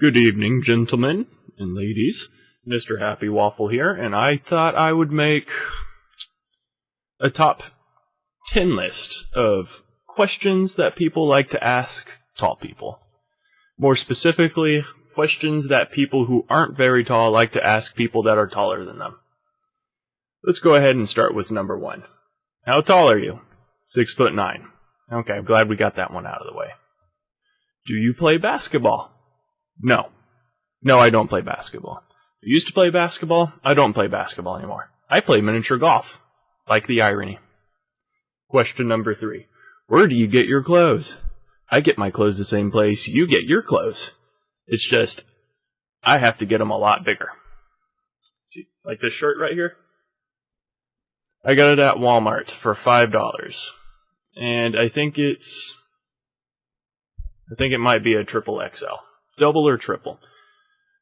Good evening, gentlemen and ladies. MrHappyWaffle here, and I thought I would make a top 10 list of questions that people like to ask tall people. More specifically, questions that people who aren't very tall like to ask people that are taller than them. Let's go ahead and start with number 1. How tall are you? 6'9". Okay, I'm glad we got that one out of the way. Do you play basketball? No. No, I don't play basketball. I used to play basketball. I don't play basketball anymore. I play miniature golf. Like the irony. Question number 3. Where do you get your clothes? I get my clothes the same place you get your clothes. It's just, I have to get them a lot bigger. See, like this shirt right here? I got it at Walmart for $5. And I think it might be a triple XL. Double or triple.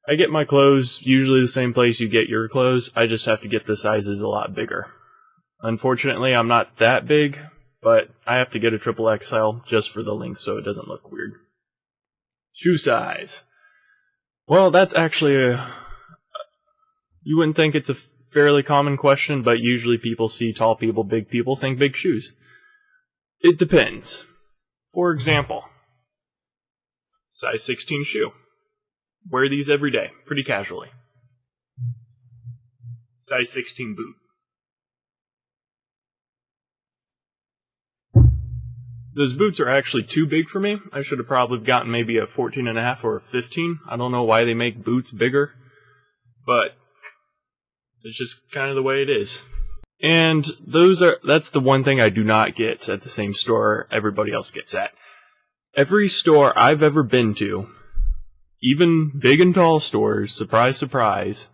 I get my clothes usually the same place you get your clothes. I just have to get the sizes a lot bigger. Unfortunately, I'm not that big, but I have to get a triple XL just for the length so it doesn't look weird. Shoe size. Well, that's actually you wouldn't think it's a fairly common question, but usually people see tall people, big people, think big shoes. It depends. For example, size 16 shoe. Wear these every day, pretty casually. Size 16 boot. Those boots are actually too big for me. I should have probably gotten maybe a 14.5 or a 15. I don't know why they make boots bigger, but it's just kind of the way it is. And that's the one thing I do not get at the same store everybody else gets at. Every store I've ever been to, even big and tall stores, surprise, surprise,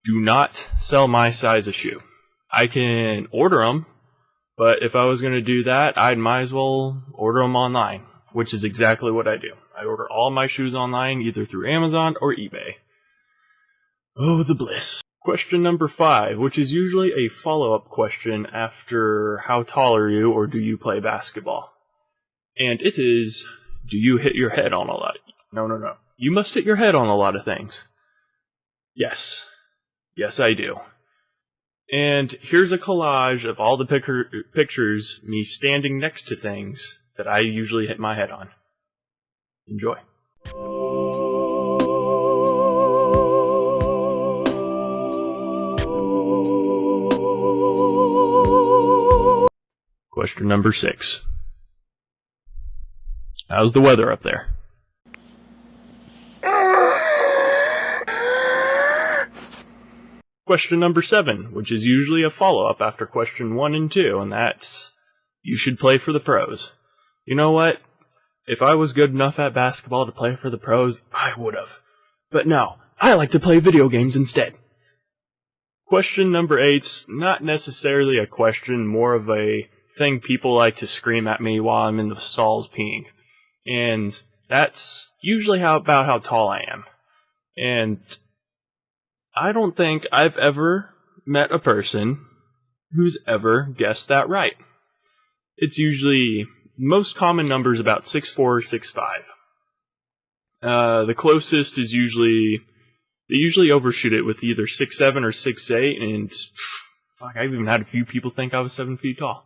do not sell my size of shoe. I can order them, but if I was going to do that, I'd might as well order them online, which is exactly what I do. I order all my shoes online, either through Amazon or eBay. Oh, the bliss. Question number 5, which is usually a follow-up question after how tall are you or do you play basketball? And it is, do you hit your head on a lot? No. You must hit your head on a lot of things. Yes. Yes, I do. And here's a collage of all the pictures, me standing next to things that I usually hit my head on. Enjoy. Question number 6. How's the weather up there? Question number 7, which is usually a follow-up after question 1 and 2, and that's, you should play for the pros. You know what? If I was good enough at basketball to play for the pros, I would've. But no, I like to play video games instead. Question number 8's not necessarily a question, more of a thing people like to scream at me while I'm in the stalls peeing. And that's usually about how tall I am. And I don't think I've ever met a person who's ever guessed that right. It's usually, most common numbers about 6'4", 6'5". The closest is they usually overshoot it with either 6'7" or 6'8", and fuck, I've even had a few people think I was 7 feet tall.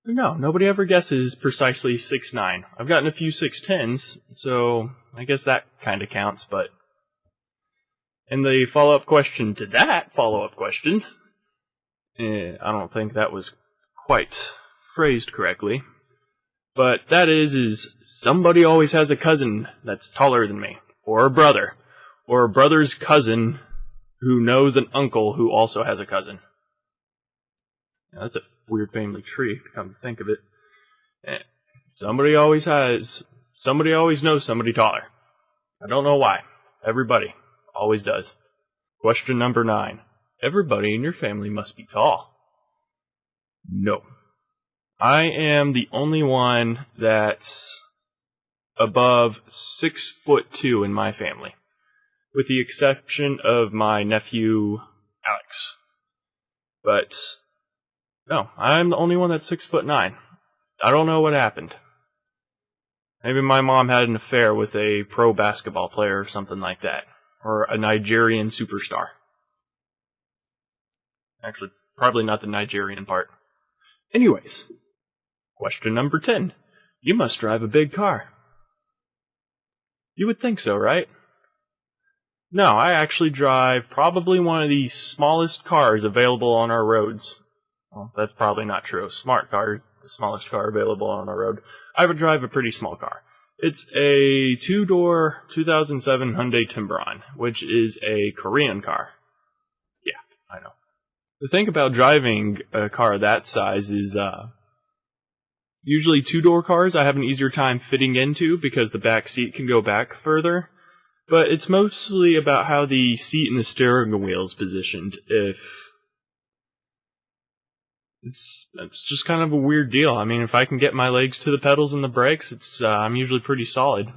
No, nobody ever guesses precisely 6'9". I've gotten a few 6'10s, so I guess that kind of counts, but... And the follow-up question to that follow-up question, I don't think that was quite phrased correctly, but that is somebody always has a cousin that's taller than me, or a brother's cousin who knows an uncle who also has a cousin. Now, that's a weird family tree, come to think of it. Somebody always knows somebody taller. I don't know why. Everybody always does. Question number 9. Everybody in your family must be tall. No. I am the only one that's above 6'2" in my family, with the exception of my nephew, Alex. But no, I'm the only one that's 6'9". I don't know what happened. Maybe my mom had an affair with a pro basketball player or something like that. Or a Nigerian superstar. Actually, probably not the Nigerian part. Anyways, question number 10. You must drive a big car. You would think so, right? No, I actually drive probably one of the smallest cars available on our roads. Well, that's probably not true. A smart car is the smallest car available on our road. I would drive a pretty small car. It's a 2-door 2007 Hyundai Tiburon, which is a Korean car. Yeah, I know. The thing about driving a car that size is, usually 2-door cars I have an easier time fitting into because the back seat can go back further. But it's mostly about how the seat and the steering wheel is positioned. It's just kind of a weird deal. I mean, if I can get my legs to the pedals and the brakes, I'm usually pretty solid.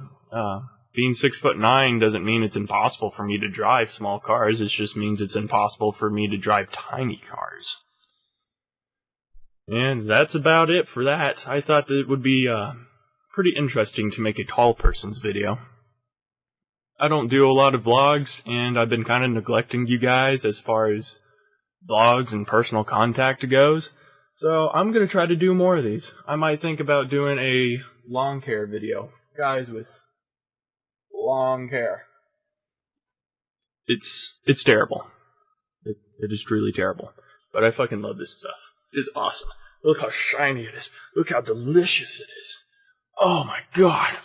Being 6'9" doesn't mean it's impossible for me to drive small cars. It just means it's impossible for me to drive tiny cars. And that's about it for that. I thought that it would be pretty interesting to make a tall person's video. I don't do a lot of vlogs, and I've been kind of neglecting you guys as far as vlogs and personal contact goes. So I'm going to try to do more of these. I might think about doing a long hair video. Guys with long hair. It's terrible. It is truly terrible. But I fucking love this stuff. It is awesome. Look how shiny it is. Look how delicious it is. Oh my god.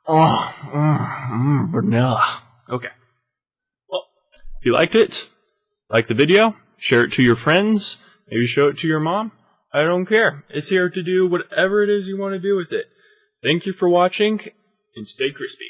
Oh, vanilla. Okay. Well, if you liked it, like the video, share it to your friends, maybe show it to your mom. I don't care. It's here to do whatever it is you want to do with it. Thank you for watching, and stay crispy.